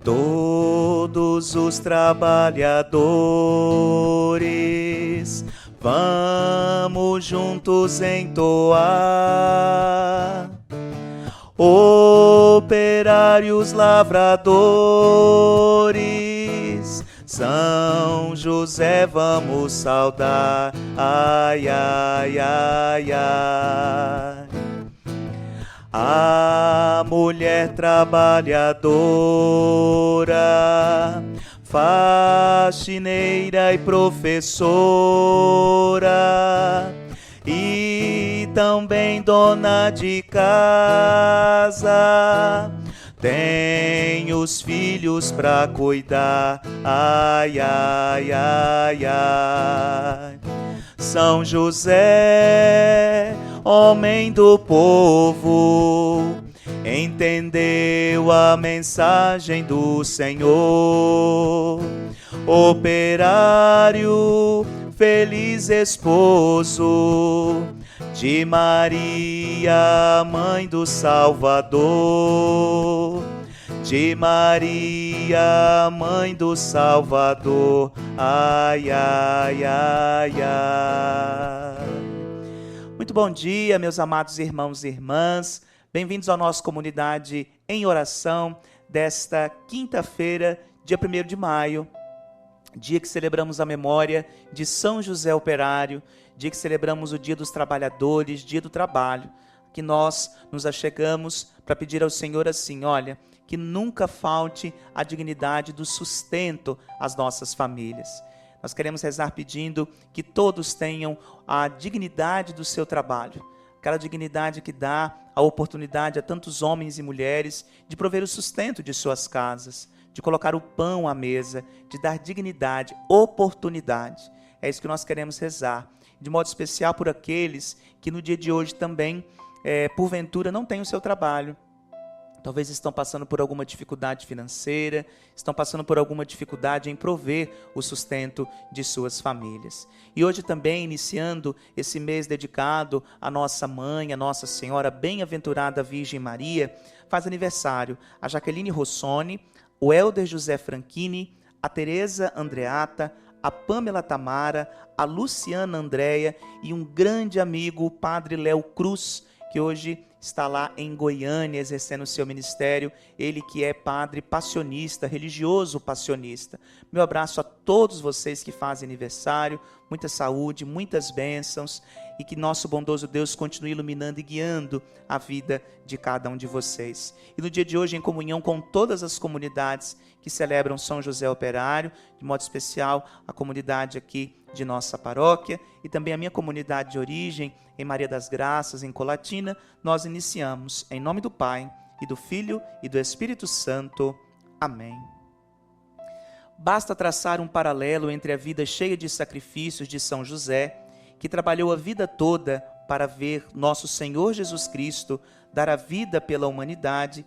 Todos os trabalhadores, vamos juntos entoar. Operários lavradores, São José vamos saudar. Ai, ai, ai, ai. A mulher trabalhadora, faxineira e professora, e também dona de casa, tem os filhos pra cuidar. Ai, ai, ai, ai. São José, homem do povo, entendeu a mensagem do Senhor. Operário, feliz esposo de Maria, mãe do Salvador. De Maria, mãe do Salvador. Ai, ai, ai, ai. Muito bom dia, meus amados irmãos e irmãs. Bem-vindos à nossa comunidade em oração desta quinta-feira, dia 1º de maio, dia que celebramos a memória de São José Operário, dia que celebramos o Dia dos Trabalhadores, Dia do Trabalho, que nós nos achegamos para pedir ao Senhor assim, olha, que nunca falte a dignidade do sustento às nossas famílias. Nós queremos rezar pedindo que todos tenham a dignidade do seu trabalho, aquela dignidade que dá a oportunidade a tantos homens e mulheres de prover o sustento de suas casas, de colocar o pão à mesa, de dar dignidade, oportunidade. É isso que nós queremos rezar, de modo especial por aqueles que no dia de hoje também, porventura, não têm o seu trabalho. Talvez estão passando por alguma dificuldade financeira, estão passando por alguma dificuldade em prover o sustento de suas famílias. E hoje também, iniciando esse mês dedicado à nossa mãe, a Nossa Senhora Bem-aventurada Virgem Maria, faz aniversário a Jaqueline Rossoni, o Helder José Franchini, a Tereza Andreata, a Pamela Tamara, a Luciana Andréia e um grande amigo, o Padre Léo Cruz, que hoje está lá em Goiânia exercendo o seu ministério, ele que é padre passionista, religioso passionista. Meu abraço a todos vocês que fazem aniversário, muita saúde, muitas bênçãos e que nosso bondoso Deus continue iluminando e guiando a vida de cada um de vocês. E no dia de hoje, em comunhão com todas as comunidades que celebram São José Operário, de modo especial a comunidade aqui de nossa paróquia e também a minha comunidade de origem, em Maria das Graças, em Colatina, nós iniciamos em nome do Pai, e do Filho e do Espírito Santo. Amém. Basta traçar um paralelo entre a vida cheia de sacrifícios de São José, que trabalhou a vida toda para ver nosso Senhor Jesus Cristo dar a vida pela humanidade,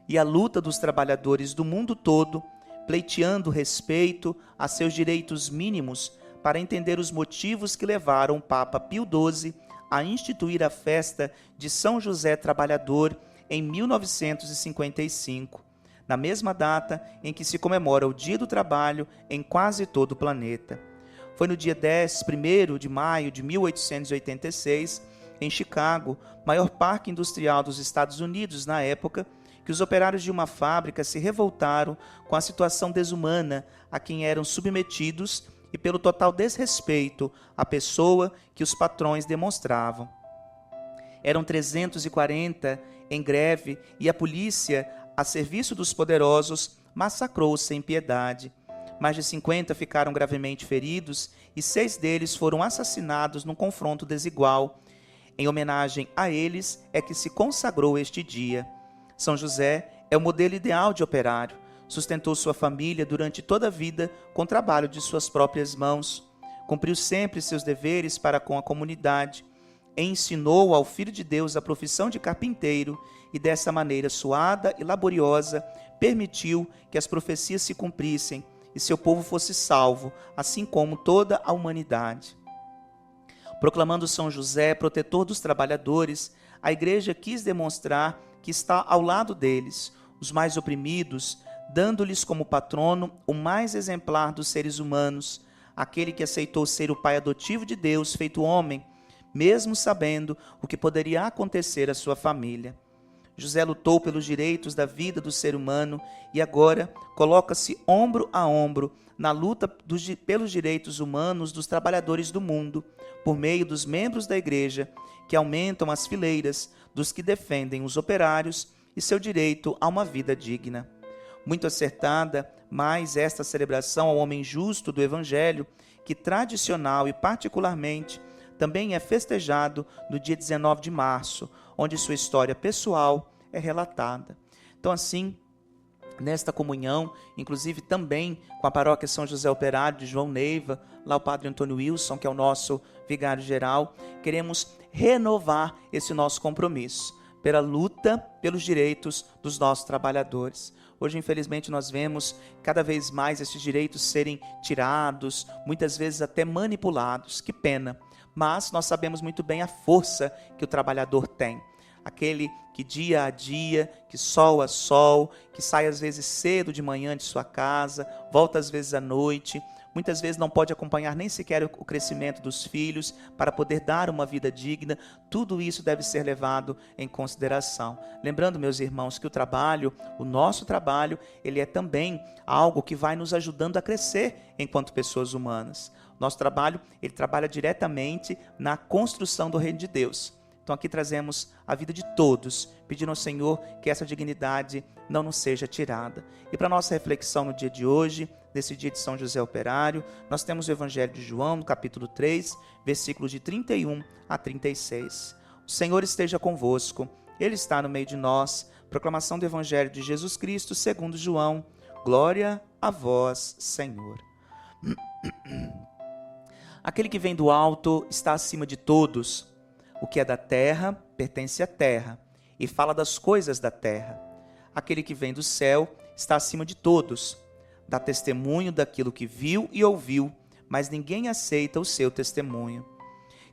e a luta dos trabalhadores do mundo todo, pleiteando respeito a seus direitos mínimos para entender os motivos que levaram o Papa Pio XII a instituir a festa de São José Trabalhador em 1955, na mesma data em que se comemora o Dia do Trabalho em quase todo o planeta. Foi no dia 1º de maio de 1886, em Chicago, maior parque industrial dos Estados Unidos na época, que os operários de uma fábrica se revoltaram com a situação desumana a quem eram submetidos e pelo total desrespeito à pessoa que os patrões demonstravam. Eram 340 em greve e a polícia, a serviço dos poderosos, massacrou sem piedade. Mais de 50 ficaram gravemente feridos e 6 deles foram assassinados num confronto desigual. Em homenagem a eles é que se consagrou este dia. São José é o modelo ideal de operário. Sustentou sua família durante toda a vida com o trabalho de suas próprias mãos. Cumpriu sempre seus deveres para com a comunidade. Ensinou ao Filho de Deus a profissão de carpinteiro e dessa maneira suada e laboriosa permitiu que as profecias se cumprissem e seu povo fosse salvo, assim como toda a humanidade. Proclamando São José, protetor dos trabalhadores, a Igreja quis demonstrar que está ao lado deles, os mais oprimidos, dando-lhes como patrono o mais exemplar dos seres humanos, aquele que aceitou ser o pai adotivo de Deus, feito homem, mesmo sabendo o que poderia acontecer à sua família. José lutou pelos direitos da vida do ser humano e agora coloca-se ombro a ombro na luta pelos direitos humanos dos trabalhadores do mundo, por meio dos membros da igreja, que aumentam as fileiras dos que defendem os operários e seu direito a uma vida digna. Muito acertada, mais esta celebração ao homem justo do Evangelho, que tradicional e particularmente também é festejado no dia 19 de março, onde sua história pessoal é relatada. Então, assim, nesta comunhão, inclusive também com a paróquia São José Operário de João Neiva, lá o padre Antônio Wilson, que é o nosso vigário-geral, queremos renovar esse nosso compromisso pela luta pelos direitos dos nossos trabalhadores. Hoje, infelizmente, nós vemos cada vez mais esses direitos serem tirados, muitas vezes até manipulados. Que pena! Mas nós sabemos muito bem a força que o trabalhador tem. Aquele que dia a dia, que sol a sol, que sai às vezes cedo de manhã de sua casa, volta às vezes à noite, muitas vezes não pode acompanhar nem sequer o crescimento dos filhos para poder dar uma vida digna. Tudo isso deve ser levado em consideração. Lembrando, meus irmãos, que o trabalho, o nosso trabalho, ele é também algo que vai nos ajudando a crescer enquanto pessoas humanas. Nosso trabalho, ele trabalha diretamente na construção do reino de Deus. Então aqui trazemos a vida de todos, pedindo ao Senhor que essa dignidade não nos seja tirada. E para nossa reflexão no dia de hoje, nesse dia de São José Operário, nós temos o Evangelho de João, no capítulo 3, versículos de 31 a 36. O Senhor esteja convosco, Ele está no meio de nós. Proclamação do Evangelho de Jesus Cristo, segundo João. Glória a vós, Senhor. Aquele que vem do alto está acima de todos. O que é da terra pertence à terra, e fala das coisas da terra. Aquele que vem do céu está acima de todos. Dá testemunho daquilo que viu e ouviu, mas ninguém aceita o seu testemunho.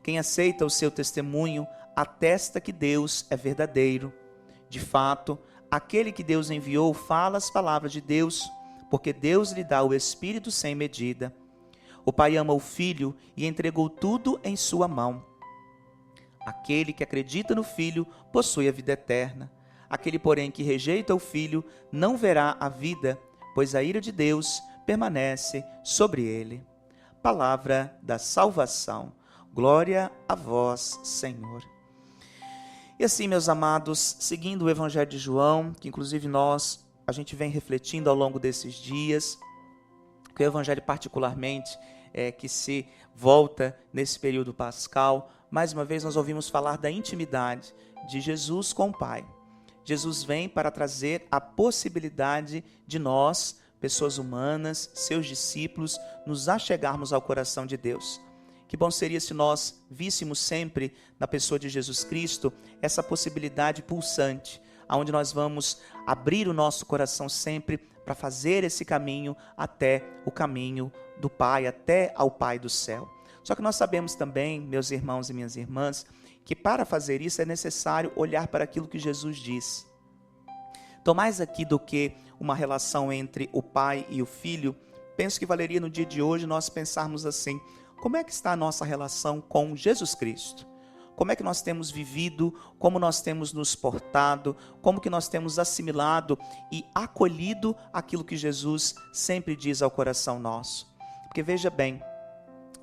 Quem aceita o seu testemunho atesta que Deus é verdadeiro. De fato, aquele que Deus enviou fala as palavras de Deus, porque Deus lhe dá o Espírito sem medida. O Pai ama o Filho e entregou tudo em sua mão. Aquele que acredita no Filho possui a vida eterna. Aquele, porém, que rejeita o Filho não verá a vida, pois a ira de Deus permanece sobre ele. Palavra da salvação. Glória a vós, Senhor. E assim, meus amados, seguindo o Evangelho de João, que inclusive a gente vem refletindo ao longo desses dias, que o Evangelho particularmente que se volta nesse período pascal. Mais uma vez nós ouvimos falar da intimidade de Jesus com o Pai. Jesus vem para trazer a possibilidade de nós, pessoas humanas, seus discípulos, nos achegarmos ao coração de Deus. Que bom seria se nós víssemos sempre na pessoa de Jesus Cristo essa possibilidade pulsante, onde nós vamos abrir o nosso coração sempre para fazer esse caminho até o caminho do Pai, até ao Pai do céu. Só que nós sabemos também, meus irmãos e minhas irmãs, que para fazer isso é necessário olhar para aquilo que Jesus diz. Então, mais aqui do que uma relação entre o Pai e o Filho, penso que valeria no dia de hoje nós pensarmos assim: como é que está a nossa relação com Jesus Cristo? Como é que nós temos vivido, como nós temos nos portado, como que nós temos assimilado e acolhido aquilo que Jesus sempre diz ao coração nosso? Porque veja bem,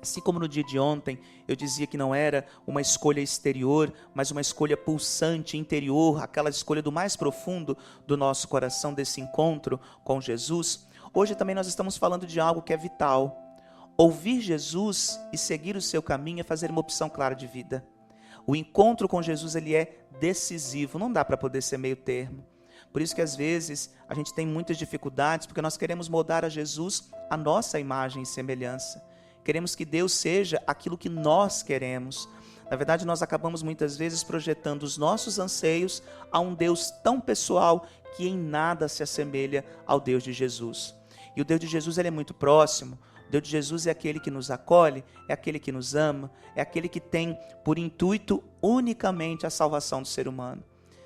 assim como no dia de ontem eu dizia que não era uma escolha exterior, mas uma escolha pulsante, interior, aquela escolha do mais profundo do nosso coração, desse encontro com Jesus, hoje também nós estamos falando de algo que é vital. Ouvir Jesus e seguir o seu caminho é fazer uma opção clara de vida. O encontro com Jesus, ele é decisivo, não dá para poder ser meio termo. Por isso que às vezes a gente tem muitas dificuldades, porque nós queremos moldar a Jesus a nossa imagem e semelhança. Queremos que Deus seja aquilo que nós queremos. Na verdade, nós acabamos muitas vezes projetando os nossos anseios a um Deus tão pessoal que em nada se assemelha ao Deus de Jesus. E o Deus de Jesus, ele é muito próximo. O Deus de Jesus é aquele que nos acolhe, é aquele que nos ama, é aquele que tem por intuito unicamente a salvação do ser humano.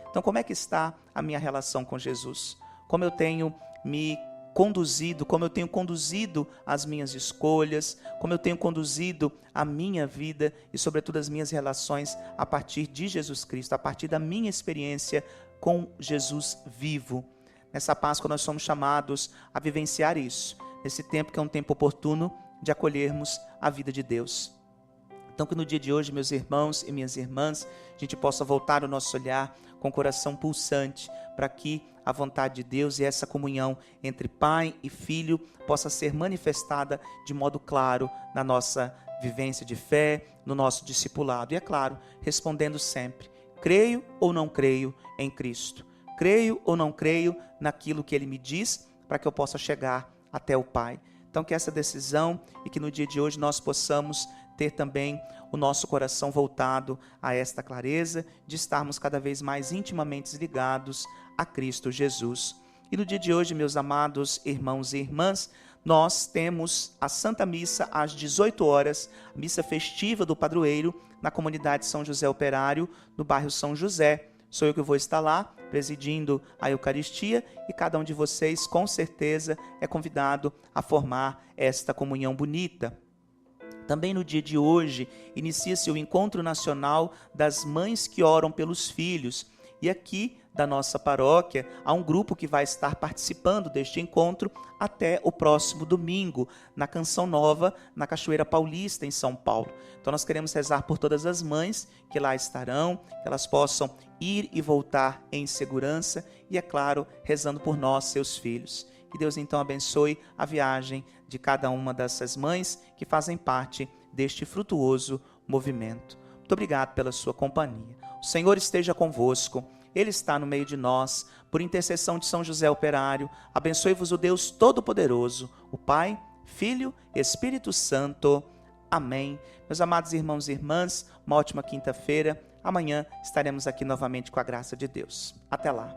Então, como é que está a minha relação com Jesus? Como eu tenho me conduzido, como eu tenho conduzido as minhas escolhas, como eu tenho conduzido a minha vida e, sobretudo, as minhas relações a partir de Jesus Cristo, a partir da minha experiência com Jesus vivo. Nessa Páscoa nós somos chamados a vivenciar isso, nesse tempo que é um tempo oportuno de acolhermos a vida de Deus. Então que no dia de hoje, meus irmãos e minhas irmãs, a gente possa voltar o nosso olhar com o coração pulsante para que a vontade de Deus e essa comunhão entre Pai e Filho possa ser manifestada de modo claro na nossa vivência de fé, no nosso discipulado. E é claro, respondendo sempre, creio ou não creio em Cristo? Creio ou não creio naquilo que Ele me diz para que eu possa chegar até o Pai? Então que essa decisão e que no dia de hoje nós possamos ter também o nosso coração voltado a esta clareza de estarmos cada vez mais intimamente ligados a Cristo Jesus. E no dia de hoje, meus amados irmãos e irmãs, nós temos a Santa Missa às 18 horas, missa festiva do padroeiro na comunidade São José Operário, no bairro São José. Sou eu que vou estar lá, presidindo a Eucaristia, e cada um de vocês, com certeza, é convidado a formar esta comunhão bonita. Também no dia de hoje, inicia-se o Encontro Nacional das Mães que Oram pelos Filhos. E aqui, da nossa paróquia, há um grupo que vai estar participando deste encontro até o próximo domingo, na Canção Nova, na Cachoeira Paulista, em São Paulo. Então nós queremos rezar por todas as mães que lá estarão, que elas possam ir e voltar em segurança e, é claro, rezando por nós, seus filhos. Que Deus então abençoe a viagem de cada uma dessas mães que fazem parte deste frutuoso movimento. Muito obrigado pela sua companhia. O Senhor esteja convosco, Ele está no meio de nós. Por intercessão de São José Operário, abençoe-vos o Deus Todo-Poderoso, o Pai, Filho e Espírito Santo. Amém. Meus amados irmãos e irmãs, uma ótima quinta-feira. Amanhã estaremos aqui novamente com a graça de Deus. Até lá.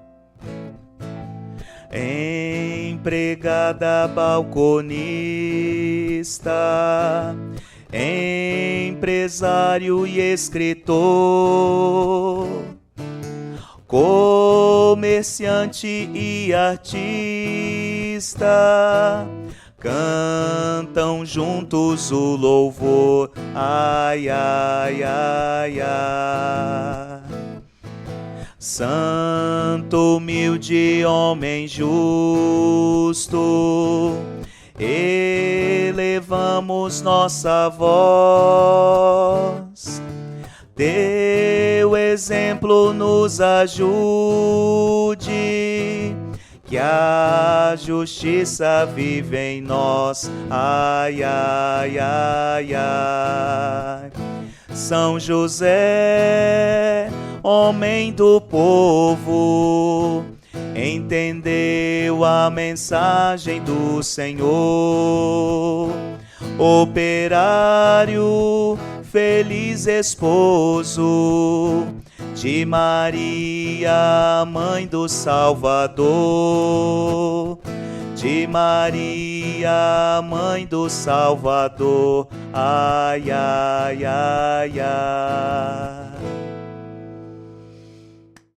Empregada balconista, empresário e escritor, comerciante e artista, cantam juntos o louvor. Ai, ai, ai, ai. Santo, humilde, homem justo, elevamos nossa voz. Teu exemplo nos ajude, que a justiça vive em nós. Ai, ai, ai, ai. São José, homem do povo, entendeu a mensagem do Senhor. Operário, feliz esposo de Maria, mãe do Salvador. De Maria, mãe do Salvador. Ai, ai, ai, ai.